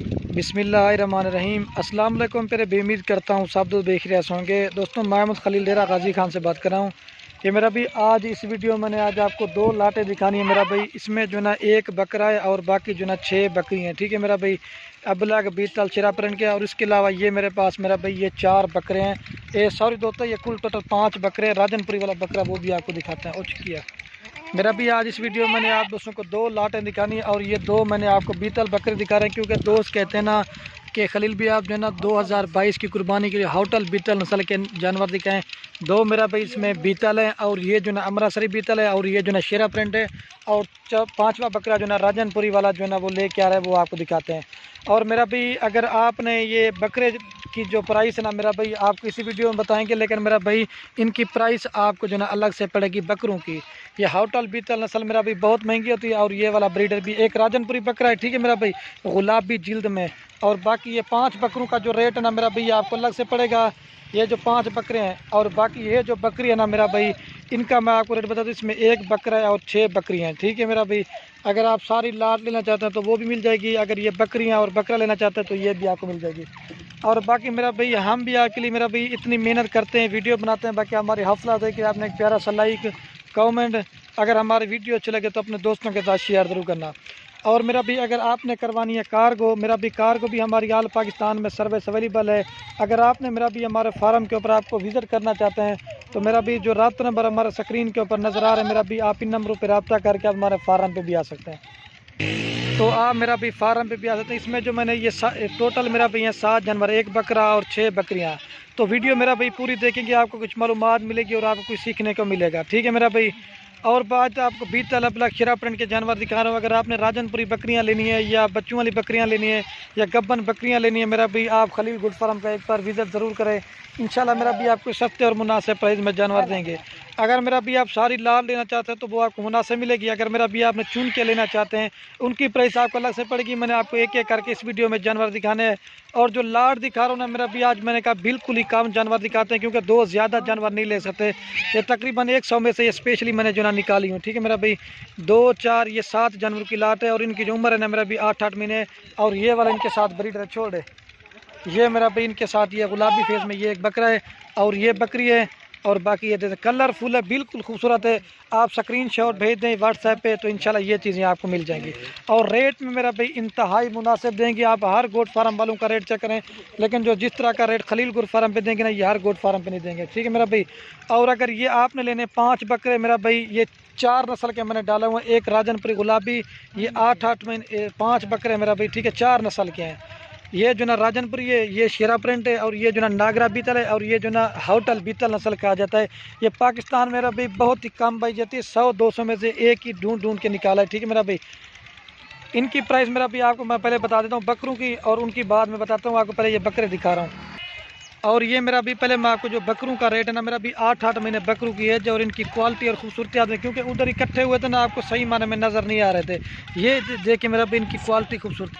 बिस्मिल्लाहिर्रहमानिर्रहीम। अस्सलाम वालेकुम। मेरे बेउम्मीद करता हूँ सब दोस्त देख रहे होंगे। दोस्तों, मैं मोहम्मद खलील डेरा गाजी खान से बात कर रहा हूँ। ये मेरा भी आज इस वीडियो मैंने आज आपको दो लाटें दिखानी है मेरा भाई। इसमें जो ना एक बकरा है और बाकी जो ना 6 बकरी हैं। ठीक है मेरा भाई, अबलग बीतल चिरा प्रिंट के। और इसके अलावा ये मेरे पास मेरा भाई ये 4 बकरे हैं। ये सॉरी दोस्तों, ये कुल टोटल 5 बकरे हैं। राजनपुरी वाला बकरा वो भी आपको दिखाते हैं। उच किया मेरा भी आज इस वीडियो में मैंने आप दोस्तों को 2 लाटें दिखानी है। और ये 2 मैंने आपको बीतल बकरे दिखा रहे हैं, क्योंकि दोस्त कहते हैं ना कि खलील भी आप जो है ना 2022 की कुर्बानी के लिए होटल बीतल नस्ल के जानवर दिखाएं। 2 मेरा भाई इसमें बीतल है, और ये जो ना अमृतसरी बीतल है, और ये जो ना शेरा प्रिंट है। और 5वां बकरा जो ना राजनपुरी वाला जो है ना वो लेके आ रहा है, वो आपको दिखाते हैं। और मेरा भाई अगर आपने ये बकरे की जो प्राइस है ना मेरा भाई आपको इसी वीडियो में बताएंगे, लेकिन मेरा भाई इनकी प्राइस आपको जो ना अलग से पड़ेगी बकरों की। ये होटल बीतल नस्ल मेरा भाई बहुत महंगी होती है। और ये वाला ब्रीडर भी एक राजनपुरी बकरा है, ठीक है मेरा भाई, गुलाबी जिल्द में। और बाकी ये 5 बकरों का जो रेट है ना मेरा भाई आपको अलग से पड़ेगा। ये जो 5 बकरे हैं और बाकी ये जो बकरी है ना मेरा भाई, इनका मैं आपको रेट बता दूँ। इसमें 1 बकरा है और 6 बकरी हैं, ठीक है मेरा भाई। अगर आप सारी लाट लेना चाहते हैं तो वो भी मिल जाएगी। अगर ये बकरियां और बकरा लेना चाहते हैं तो ये भी आपको मिल जाएगी। और बाकी मेरा भाई हम भी आपके लिए मेरा भाई इतनी मेहनत करते हैं, वीडियो बनाते हैं। बाकी हमारी हौसला है कि आपने एक प्यारा सा लाइक कमेंट, अगर हमारी वीडियो अच्छी लगे तो अपने दोस्तों के साथ शेयर ज़रूर करना। और मेरा भी अगर आपने करवानी है कार्गो, मेरा भी कार्गो भी हमारी आल पाकिस्तान में सर्विस अवेलेबल है। अगर आपने मेरा भी हमारे फार्म के ऊपर आपको विज़िट करना चाहते हैं तो मेरा भी जो रब्ता नंबर हमारे स्क्रीन के ऊपर नज़र आ रहा है, मेरा भी आप इन नंबरों पर रब्ता करके आप हमारे फार्म पे भी आ सकते हैं। तो आप मेरा भी फार्म पे भी आ सकते हैं। इसमें जो मैंने ये टोटल मेरा भी है 7 जानवर, 1 बकरा और 6 बकरियाँ। तो वीडियो मेरा भाई पूरी देखेंगे, आपको कुछ मालूमात मिलेगी और आपको कुछ सीखने को मिलेगा, ठीक है मेरा भाई। और बात आपको बीतल अबलग खीरा प्रिंट के जानवर दिखा रहा हूँ। अगर आपने राजनपुरी बकरियाँ लेनी है या बच्चों वाली बकरियाँ लेनी है या गब्बन बकरियाँ लेनी है, मेरा भी आप खलील गुड फार्म का एक बार विज़िट ज़रूर करें। इंशाल्लाह मेरा भी आपको सस्ते और मुनासिब प्राइस में जानवर देंगे। अगर मेरा भी आप सारी लाल लेना चाहते हैं तो वो आपको मुनासिब मिलेगी। अगर मेरा भी आपने चुन के लेना चाहते हैं उनकी प्राइस आपको अलग से पड़ेगी। मैंने आपको एक एक करके इस वीडियो में जानवर दिखाने हैं। और जो लाट दिखा रहा हूँ ना मेरा भी आज मैंने कहा बिल्कुल ही कम जानवर दिखाते हैं, क्योंकि 2 ज़्यादा जानवर नहीं ले सकते। ये तकरीबन 100 में से ये स्पेशली मैंने जो ना निकाली हूँ, ठीक है मेरा भाई। 2 4 ये 7 जानवर की लाट है। और इनकी जो उम्र है ना मेरा भी 8-8 महीने। और ये वाला इनके साथ ब्रीडर छोड़ है, ये मेरा भाई इनके साथ ये गुलाबी फेस में ये एक बकरा है और ये बकरी है। और बाकी ये जैसे कलरफुल है, बिल्कुल खूबसूरत है। आप स्क्रीनशॉट भेज दें व्हाट्सएप पे तो इंशाल्लाह ये चीज़ें आपको मिल जाएंगी। और रेट में मेरा भाई इंतहाई मुनासिब देंगे। आप हर गोट फार्म वालों का रेट चेक करें, लेकिन जो जिस तरह का रेट खलील गोट फार्म पे देंगे ना, ये हर गोट फार्म पे नहीं देंगे, ठीक है मेरा भाई। और अगर ये आपने लेने 5 बकरे मेरा भाई, ये 4 नस्ल के मैंने डाले हुए हैं। एक राजनपुरी गुलाबी, ये 8-8 में 5 बकरे मेरा भाई, ठीक है, 4 नस्ल के हैं। ये जो ना राजनपुरी है, ये शेरा प्रिंट है, और ये जो ना नागरा बीतल है, और ये जो ना होटल बीतल नस्ल कहा जाता है। ये पाकिस्तान मेरा भाई बहुत ही कम पाई जाती है, 100-200 में से एक ही ढूंढ ढूंढ के निकाला है, ठीक है मेरा भाई। इनकी प्राइस मेरा भी आपको मैं पहले बता देता हूँ बकरों की, और उनकी बाद में बताता हूँ आपको। पहले ये बकरे दिखा रहा हूँ। और ये मेरा भी पहले मैं आपको जो बकरों का रेट है ना मेरा भी 8-8 महीने बकरों की एज और इनकी क्वालिटी और खूबसूरती आदमी, क्योंकि उधर इकट्ठे हुए थे ना आपको सही माने में नज़र नहीं आ रहे थे। ये देखिए मेरा भी इनकी क्वालिटी खूबसूरती,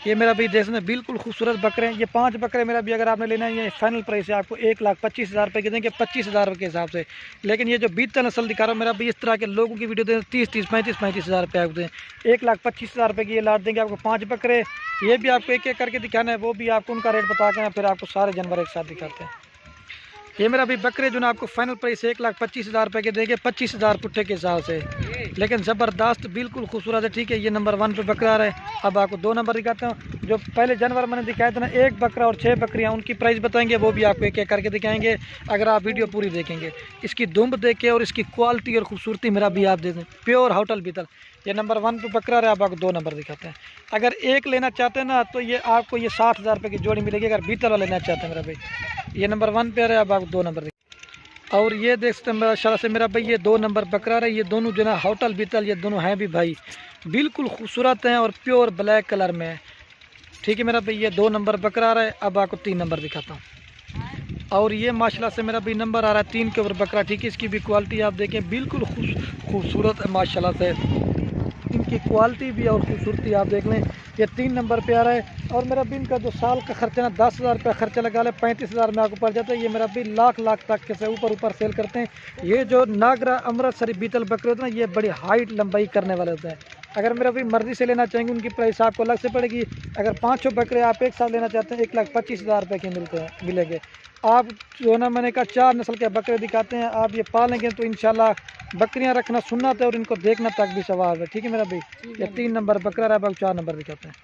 ये मेरा भी देखने बिल्कुल खूबसूरत बकरे हैं। ये 5 बकरे मेरा भी अगर आपने लेना है, ये फाइनल प्राइस है आपको 1,25,000 रुपये के देंगे, 25,000 रुपये के हिसाब से। लेकिन ये जो बीतल नस्ल दिखा रहा हूँ मेरा भी, इस तरह के लोगों की वीडियो दें 30-30 35,000 रुपये आपको दें। 1,25,000 रुपये की ये लाट देंगे आपको 5 बकरे। ये भी आपको एक एक करके दिखाना है, वो भी आपको उनका रेट बता के ना फिर आपको सारे जानवर एक साथ दिखाते हैं। ये मेरा भी बकरे जो ना आपको फाइनल प्राइस 1,25,000 रुपये के देंगे, 25,000 पुट्ठे के हिसाब से। लेकिन ज़बरदस्त बिल्कुल खूबसूरत है, ठीक है। ये नंबर 1 पे बकरा है। अब आपको 2 नंबर दिखाता हूँ। जो पहले जानवर मैंने दिखाया था ना, 1 बकरा और 6 बकरियाँ, उनकी प्राइस बताएंगे, वो भी आपको एक एक करके दिखाएंगे अगर आप वीडियो पूरी देखेंगे। इसकी दुम्ब देख के और इसकी क्वालिटी और खूबसूरती मेरा भी आप दे दें, प्योर होटल बीतल। ये नंबर 1 पे बकरा है। अब आपको 2 नंबर दिखाते हैं। अगर एक लेना चाहते हैं ना तो ये आपको ये 60,000 रुपये की जोड़ी मिलेगी, अगर बीतल वाला लेना चाहते हैं मेरा भाई। ये नंबर 1 पे है। अब आपको 2 नंबर। और ये देख सकते हैं माशाल्लाह से मेरा भाई, ये 2 नंबर बकरा है। ये दोनों जो ना होटल बीतल, ये दोनों हैं भी भाई बिल्कुल खूबसूरत हैं और प्योर ब्लैक कलर में है, ठीक है मेरा भाई। ये 2 नंबर बकरा है। अब आपको 3 नंबर दिखाता हूँ। और ये माशाल्लाह से मेरा भी नंबर आ रहा है 3 के ऊपर बकरा, ठीक है। इसकी भी क्वालिटी आप देखें बिल्कुल खूबसूरत है माशाल्लाह से। इनकी क्वालिटी भी और खूबसूरती आप देख लें। ये 3 नंबर पे आ रहा है। और मेरा भी इनका जो साल का खर्चा ना 10,000 रुपया खर्चा लगा ले, 35,000 में आपको पड़ जाता है। ये मेरा भी लाख तक के से ऊपर सेल करते हैं। ये जो नागरा अमृतसरी बीतल बकरे होते हैं ना, ये बड़ी हाइट लंबाई करने वाले होते हैं। अगर मेरा भी मर्ज़ी से लेना चाहेंगे उनकी प्राइस आपको अलग से पड़ेगी। अगर 500 बकरे आप एक साथ लेना चाहते हैं 1,25,000 रुपये के मिलेंगे। आप जो है ना मैंने कहा 4 नस्ल के बकरे दिखाते हैं, आप ये पालेंगे तो इंशाल्लाह बकरियां रखना सुन्नत है और इनको देखना तक भी सवाब है। ठीक है मेरा भाई, ये 3 नंबर बकरा रहा है, 4 नंबर दिखाते हैं।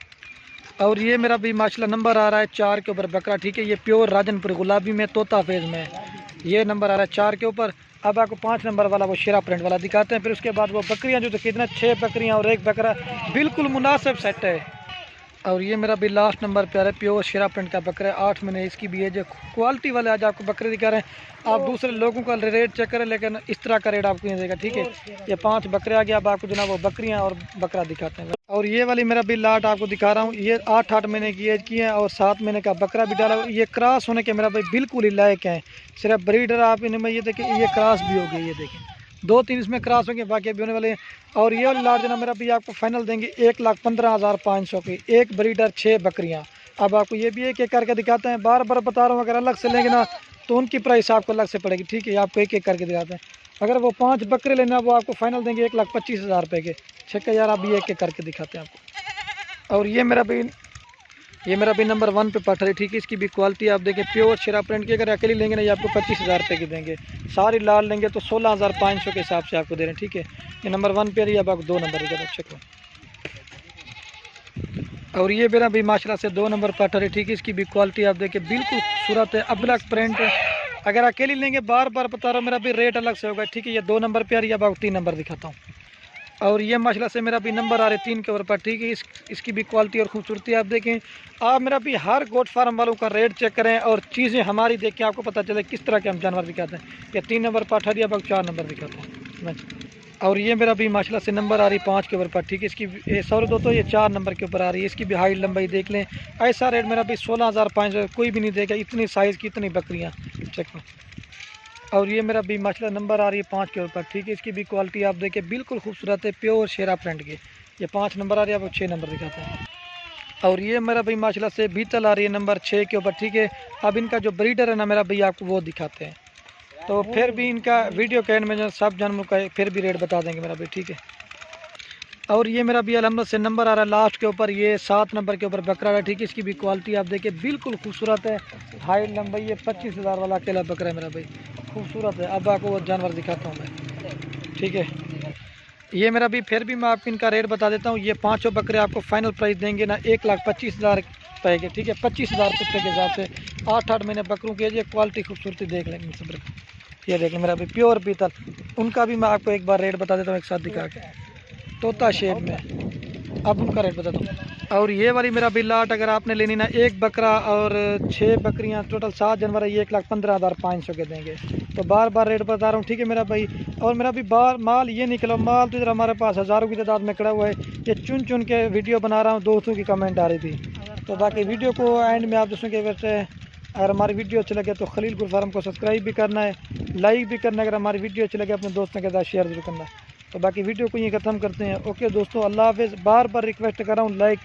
और ये मेरा भी माशाल्लाह नंबर आ रहा है 4 के ऊपर बकरा। ठीक है, ये प्योर राजनपुर गुलाबी में तोता फेज में ये नंबर आ रहा है 4 के ऊपर। अब आपको 5 नंबर वाला वो शेरा प्रिंट वाला दिखाते हैं। फिर उसके बाद वो बकरियां जो तो कितना 6 बकरियां और 1 बकरा बिल्कुल मुनासिब सेट है। और ये मेरा भी लास्ट नंबर पे आ रहा है प्योर शेरा प्रिंट का बकरा है, 8 महीने इसकी भी है। जो क्वालिटी वाले आज आपको बकरे दिखा रहे हैं, आप दूसरे लोगों का रेट चेक करें लेकिन इस तरह का रेट आपको नहीं देगा। ठीक है, ये 5 बकरे आ गया। अब आपको जनाब वो बकरियां और बकरा दिखाते हैं। और ये वाली मेरा भी लाट आपको दिखा रहा हूँ, ये 8 महीने की एज की है और 7 महीने का बकरा भी डाला। ये क्रॉस होने के मेरा भाई बिल्कुल ही लायक है। सिर्फ ब्रीडर आप इनमें ये देखें, ये क्रॉस भी हो गई, ये देखें 2-3 इसमें क्रॉस होंगे, बाकी भी होने वाले हैं। और ये वाली लाट जना मेरा भी आपको फाइनल देंगे 1,15,500 की, एक ब्रीडर 6 बकरियां। अब आपको ये भी एक एक करके दिखाते हैं, बार बार बता रहा हूँ, अगर अलग से लेंगे ना तो उनकी प्राइस आपको अलग से पड़ेगी। ठीक है, आपको एक एक करके दिखाते हैं। अगर वो 5 बकरे लेना वो आपको फाइनल देंगे 1,25,000 रुपये के। ठीक है यार, अभी एक एक करके दिखाते हैं आपको। और ये मेरा भी नंबर 1 पे पट रही। ठीक है, इसकी भी क्वालिटी आप देखें प्योर शेरा प्रिंट की। अगर अकेली लेंगे ना ये आपको 25,000 रुपये की देंगे, सारी लाल लेंगे तो 16,500 के हिसाब से आपको दे रहे हैं। ठीक है, ये नंबर 1 पे रही है। अब आपको 2 नंबर इधर चेक करो। और ये मेरा भी माशाल्लाह से 2 नंबर पट रही। ठीक है, इसकी भी क्वालिटी आप देखें बिल्कुल खूबसूरत है, अब्लक प्रिंट। अगर अकेली लेंगे बार बार बता रहा हूँ मेरा भी रेट अलग से होगा। ठीक है, ये 2 नंबर पे आ रही है। अब आपको 3 नंबर दिखाता हूँ। और ये माशाल्लाह से मेरा भी नंबर आ रहे 3 के ऊपर। ठीक है, इसकी भी क्वालिटी और खूबसूरती आप देखें। आप मेरा भी हर गोट फार्म वालों का रेट चेक करें और चीज़ें हमारी देखें, आपको पता चले किस तरह के हम जानवर दिखाते हैं। ये 3 नंबर पर 18, अब 4 नंबर दिखाते हैं। और ये मेरा भी माशाल्लाह से नंबर आ रही 5 के ऊपर पर। ठीक है, इसकी सॉरी दोस्तों ये 4 नंबर के ऊपर आ रही है। इसकी भी हाइट लंबाई देख लें। ऐसा रेट मेरा भी 16,500 कोई भी नहीं देगा, इतनी साइज़ की इतनी बकरियाँ चेक में। और ये मेरा भी माशाल्लाह नंबर आ रही है 5 के ऊपर। ठीक है, इसकी भी क्वालिटी आप देखें बिल्कुल खूबसूरत है, प्योर शेरा प्रिंट की। ये 5 नंबर आ रही है। अब 6 नंबर दिखाते हैं। और ये मेरा भाई माशाल्लाह से बीतल आ रही है नंबर 6 के ऊपर। ठीक है, अब इनका जो ब्रीडर है ना मेरा भाई आपको वो दिखाते हैं, तो फिर भी इनका वीडियो के एंड में जो सब जानवरों का फिर भी रेट बता देंगे मेरा भाई। ठीक है, और ये मेरा भी अल्हम्दुलिल्लाह से नंबर आ रहा है लास्ट के ऊपर, ये 7 नंबर के ऊपर बकरा है। ठीक है, इसकी भी क्वालिटी आप देखिए बिल्कुल खूबसूरत है, हाइट लंबाई है। 25,000 वाला अकेला बकरा है मेरा भाई, खूबसूरत है। अब आपको वो जानवर दिखाता हूँ मैं। ठीक है, ये मेरा भी फिर भी मैं आपको इनका रेट बता देता हूँ। ये 5 बकरे आपको फाइनल प्राइस देंगे ना 1,25,000 रुपये के। ठीक है, 25,000 कुत्ते के हिसाब से 8 महीने बकरों की। ये क्वालिटी खूबसूरती देख लेंगे सब्र। ये देखें मेरा भी प्योर पीतल, उनका भी मैं आपको एक बार रेट बता देता हूँ एक साथ दिखा के, तोता शेप में। अब उनका रेट बताता हूँ। और ये वाली मेरा बिल लाट अगर आपने लेनी ना 1 बकरा और 6 बकरियाँ टोटल 7 जानवर है, ये 1,15,500 के देंगे। तो बार बार रेट बता रहा हूँ। ठीक है मेरा भाई, और मेरा भी बार माल ये निकला, माल तो इधर हमारे पास हज़ारों की तादाद में खड़ा हुआ है। ये चुन चुन के वीडियो बना रहा हूँ, दोस्तों की कमेंट आ रही थी। तो बाकी वीडियो को एंड में आप दोस्तों के वैसे अगर हमारी वीडियो अच्छी लगे तो खलील गुल फार्म को सब्सक्राइब भी करना है, लाइक भी करना है। अगर हमारी वीडियो अच्छी लगे अपने दोस्तों के साथ शेयर जरूर करना है। तो बाकी वीडियो को ये ख़त्म करते हैं। ओके दोस्तों, अल्लाह हाफ़िज़। बार बार रिक्वेस्ट कर रहा हूँ लाइक